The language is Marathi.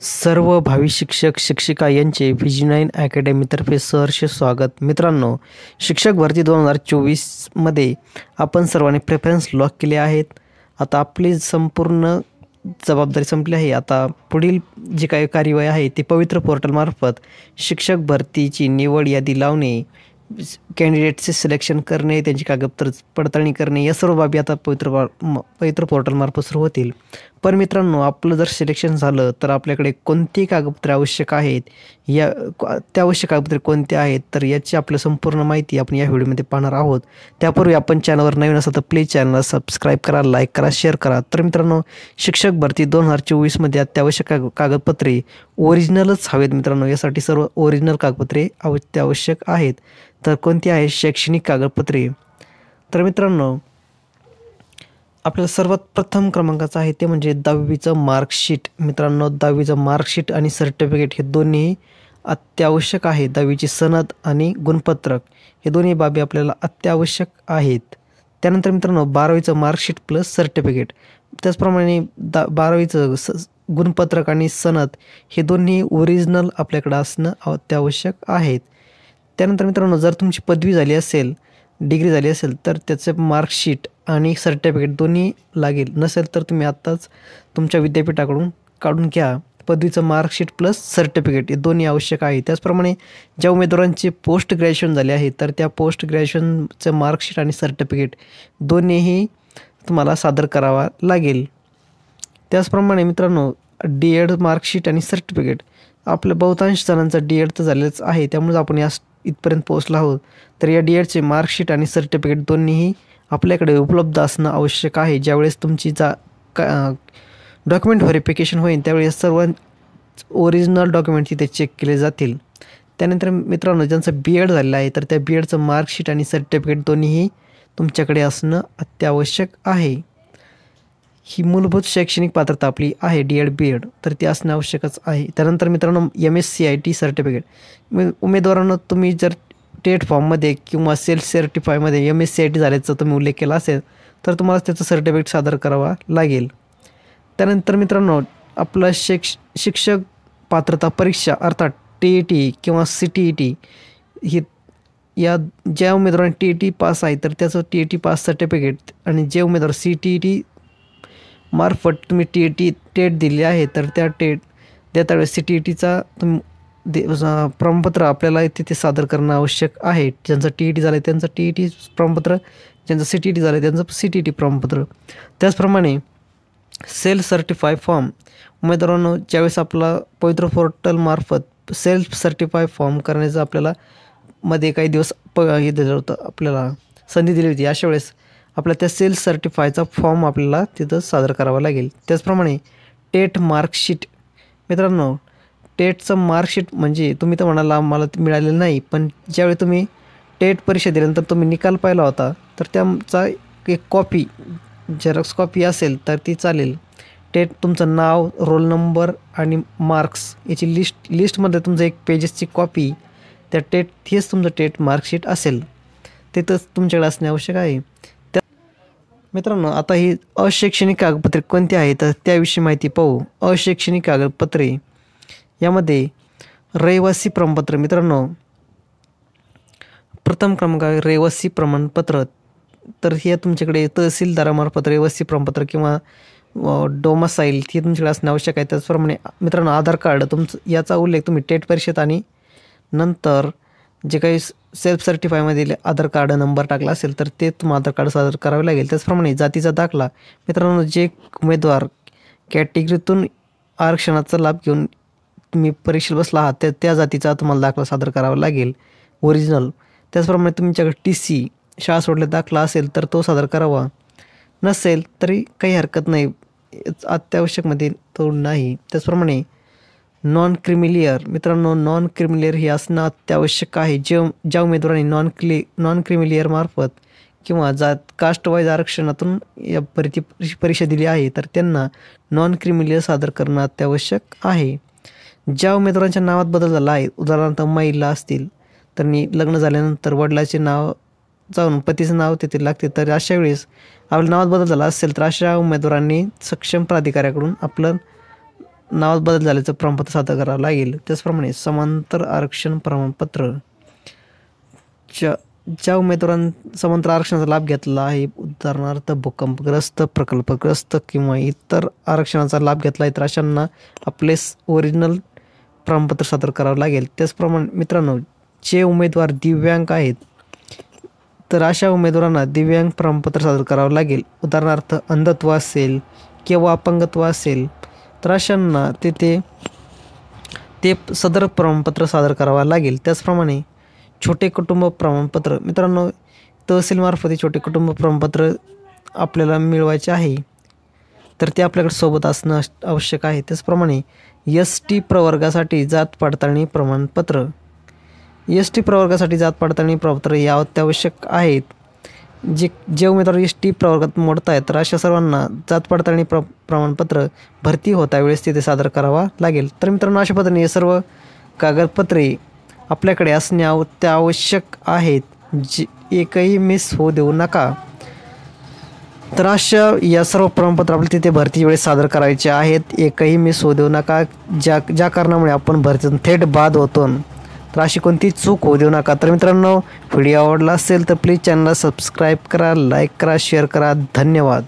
सर्व भावी शिक्षक शिक्षिका यांचे VG9 अकॅडमीतर्फे सहर्ष स्वागत. मित्रांनो, शिक्षक भरती 2024मध्ये आपण सर्वांनी प्रेफरन्स लॉक केले आहेत. आता आपली संपूर्ण जबाबदारी संपली आहे. आता पुढील जी काही कार्यवाही आहे ती पवित्र पोर्टलमार्फत शिक्षक भरतीची निवड यादी लावणे, कॅन्डिडेटचे सिलेक्शन करणे, त्यांची कागदपत्र पडताळणी करणे या सर्व बाबी आता पवित्र पोर्टलमार्फत सुरू होतील. पण मित्रांनो, आपलं जर सिलेक्शन झालं तर आपल्याकडे कोणती कागदपत्रे आवश्यक आहेत, त्या आवश्यक कागदपत्रे कोणते आहेत, तर याची आपल्या संपूर्ण माहिती आपण या व्हिडिओमध्ये पाहणार आहोत. त्यापूर्वी आपण चॅनलवर नवीन असाल तर प्लीज चॅनलला सबस्क्राईब करा, लाईक करा, शेअर करा. तर मित्रांनो, शिक्षक भरती 2024मध्ये अत्यावश्यक कागदपत्रे ओरिजिनलच हवेत. मित्रांनो, यासाठी सर्व ओरिजिनल कागदपत्रे अत्यावश्यक आहेत. तर कोणती आहे? शैक्षणिक कागदपत्रे. तर मित्रांनो, आपल्याला सर्वात प्रथम क्रमांकाचं आहे ते म्हणजे 10वीचं मार्कशीट. मित्रांनो, 10वीचं मार्कशीट आणि सर्टिफिकेट हे दोन्ही अत्यावश्यक आहे. 10वीची सनद आणि गुणपत्रक हे दोन्ही बाबी आपल्याला अत्यावश्यक आहेत. त्यानंतर मित्रांनो, 12वीचं मार्कशीट प्लस सर्टिफिकेट, त्याचप्रमाणे 12वीचं गुणपत्रक आणि सनद हे दोन्ही ओरिजिनल आपल्याकडं असणं अत्यावश्यक आहेत. त्यानंतर मित्रांनो, जर तुमची पदवी झाली असेल, डिग्री झाली असेल तर त्याचं मार्कशीट आणि सर्टिफिकेट दोन्ही लागेल. नसेल तर तुम्ही आत्ताच तुमच्या विद्यापीठाकडून काढून घ्या. पदवीचं मार्कशीट प्लस सर्टिफिकेट हे दोन्ही आवश्यक आहे. त्याचप्रमाणे ज्या उमेदवारांचे पोस्ट ग्रॅज्युएशन झाले आहे तर त्या पोस्ट ग्रॅज्युएशनचं मार्कशीट आणि सर्टिफिकेट दोन्हीही तुम्हाला सादर करावा लागेल. त्याचप्रमाणे मित्रांनो, DED मार्कशीट आणि सर्टिफिकेट, आपल्या बहुतांश जणांचं DED तर झालेलंच आहे, त्यामुळे आपण इथपर्यंत पोहोचलो आहोत. तर या DEDचे मार्कशीट आणि सर्टिफिकेट दोन्हीही आपल्याकडे उपलब्ध असणं आवश्यक आहे. ज्यावेळेस तुमची डॉक्युमेंट व्हेरिफिकेशन होईल त्यावेळेस सर्व ओरिजिनल डॉक्युमेंट तिथे चेक केले जातील. त्यानंतर मित्रांनो, ज्यांचं BED झालेलं आहे तर त्या BEDचं मार्कशीट आणि सर्टिफिकेट दोन्हीही तुमच्याकडे असणं अत्यावश्यक आहे. ही मूलभूत शैक्षणिक पात्रता आपली आहे DED BED, तर ती असणं आवश्यकच आहे. त्यानंतर मित्रांनो, MSCIT सर्टिफिकेट, उमेदवारांना तुम्ही जर टेट फॉर्ममध्ये किंवा सेल्फ सर्टिफायमध्ये MSCIT झाल्याचा तुम्ही उल्लेख केला असेल तर तुम्हाला त्याचं सर्टिफिकेट सादर करावा लागेल. त्यानंतर मित्रांनो, आपलं शिक्षक पात्रता परीक्षा अर्थात TET किंवा CTET ही ज्या उमेदवारांनी TET पास आहे तर त्याचं TET पास सर्टिफिकेट, आणि जे उमेदवार CTET मार्फत तुम्ही टेट दिली आहे तर त्या त्यावेळेस CTETचा प्रमाणपत्र आपल्याला तिथे सादर करणं आवश्यक आहे. ज्यांचं TET झालं आहे त्यांचं TET प्रमाणपत्र, ज्यांचं CTET झालं आहे त्यांचं CTET प्रमाणपत्र. त्याचप्रमाणे सेल्फ सर्टिफाय फॉर्म, उमेदवारांनो ज्यावेळेस आपला पवित्र पोर्टलमार्फत सेल्फ सर्टिफाय फॉर्म करण्याचं आपल्याला मध्ये काही दिवस हे दिलं होतं, आपल्याला संधी दिली होती. अशा वेळेस आपला त्या सेल्फ सर्टिफायचा फॉर्म आपल्याला तिथं सादर करावा लागेल. त्याचप्रमाणे टेट मार्कशीट, मित्रांनो टेटचं मार्कशीट म्हणजे तुम्ही तर म्हणाला मला मिळालेलं नाही, पण ज्यावेळी तुम्ही टेट परीक्षा दिल्यानंतर तुम्ही निकाल पाहिला होता तर त्याचा एक कॉपी, झेरॉक्स कॉपी असेल तर ती चालेल. टेट तुमचं नाव, रोल नंबर आणि मार्क्स याची लिस्टमध्ये तुमचं एक पेजेसची कॉपी, त्या हेच तुमचं टेट मार्कशीट असेल, तिथंच तुमच्याकडे असणे आवश्यक आहे. मित्रांनो, आता ही अशैक्षणिक कागदपत्रे कोणती आहेत तर त्याविषयी माहिती पाहू. अशैक्षणिक कागदपत्रे यामध्ये रहिवासी प्रमाणपत्र. मित्रांनो, प्रथम क्रमांक रहिवासी प्रमाणपत्र, तर हे तुमच्याकडे तहसीलदारामार्फत रहिवासी प्रमाणपत्र किंवा डोमासाईल हे तुमच्याकडे असणं आवश्यक आहे. त्याचप्रमाणे मित्रांनो, आधार कार्ड तुमचं, याचा उल्लेख तुम्ही टेट परीक्षेत आणि नंतर जे काही सेल्फ सर्टिफायमध्ये आधार कार्ड नंबर टाकला असेल तर ते तुम्हाला आधार कार्ड सादर करावे लागेल. त्याचप्रमाणे जातीचा दाखला, मित्रांनो जे उमेदवार कॅटेगरीतून आरक्षणाचा लाभ घेऊन तुम्ही परीक्षेला बसला आहात त्या जातीचा तुम्हाला दाखला सादर करावा लागेल, ओरिजिनल. त्याचप्रमाणे तुमच्याकडे TC शाळा सोडल्या दाखला असेल तर तो सादर करावा, नसेल तरी काही हरकत नाही, अत्यावश्यकमध्ये तो नाही. त्याचप्रमाणे नॉन क्रिमिलियर, मित्रांनो नॉन क्रिमिलियर हे असणं अत्यावश्यक आहे. ज्या उमेदवारांनी नॉन क्रिमिलियर मार्फत किंवा कास्ट वाईज आरक्षणातून या परीक्षा दिली आहे तर त्यांना नॉन क्रिमिलियर सादर करणं अत्यावश्यक आहे. ज्या उमेदवारांच्या नावात बदल झाला आहे, उदाहरणार्थ महिला असतील तर लग्न झाल्यानंतर वडिलाचे नाव जाऊन पतीचं नाव तिथे लागते, तर अशा वेळेस आपल्या नावात बदल झाला असेल तर अशा उमेदवारांनी सक्षम प्राधिकाऱ्याकडून आपलं नावात बदल झाल्याचं प्रमाणपत्र सादर करावं लागेल. त्याचप्रमाणे समांतर आरक्षण प्रमाणपत्र ज्या उमेदवारांनी समांतर आरक्षणाचा लाभ घेतला आहे, उदाहरणार्थ भूकंपग्रस्त, प्रकल्पग्रस्त किंवा इतर आरक्षणाचा लाभ घेतला आहे, तर अशांना आपले ओरिजिनल प्रमाणपत्र सादर करावं लागेल. त्याचप्रमाणे मित्रांनो, जे उमेदवार दिव्यांग आहेत तर अशा उमेदवारांना दिव्यांग प्रमाणपत्र सादर करावं लागेल. उदाहरणार्थ अंधत्व असेल किंवा अपंगत्व असेल तर अशांना ते सदर प्रमाणपत्र सादर करावं लागेल. त्याचप्रमाणे छोटे कुटुंब प्रमाणपत्र, मित्रांनो तहसीलमार्फत छोटे कुटुंब प्रमाणपत्र आपल्याला मिळवायचे आहे तर ते आपल्याकडे सोबत असणं आवश्यक आहे. त्याचप्रमाणे ST प्रवर्गासाठी जात पडताळणी प्रमाणपत्र, ST प्रवर्गासाठी जात पडताळणी प्रमाणपत्र या अत्यावश्यक आहेत. जे उमेदवार ST प्रवर्गात मोडत आहेत तर अशा सर्वांना जात पडताळणी प्रमाणपत्र भरती होता वेळेस तिथे सादर करावा लागेल. तर मित्रांनो, अशा पद्धतीने हे सर्व कागदपत्रे आपल्याकडे असणे आवश्यक आहेत. एकही मिस होऊ देऊ नका. तर अशा या सर्व प्रमाणपत्र आपल्याला तिथे भरती वेळेस सादर करायचे आहेत. एकही मिस होऊ देऊ नका. ज्या कारणामुळे आपण भरतीतून थेट बाद होतो, तर अशी कोणती चूक होऊ देऊ नका. तर मित्रांनो, व्हिडिओ आवडला असेल तर प्लीज चॅनलला सबस्क्राईब करा, लाईक करा, शेअर करा. धन्यवाद.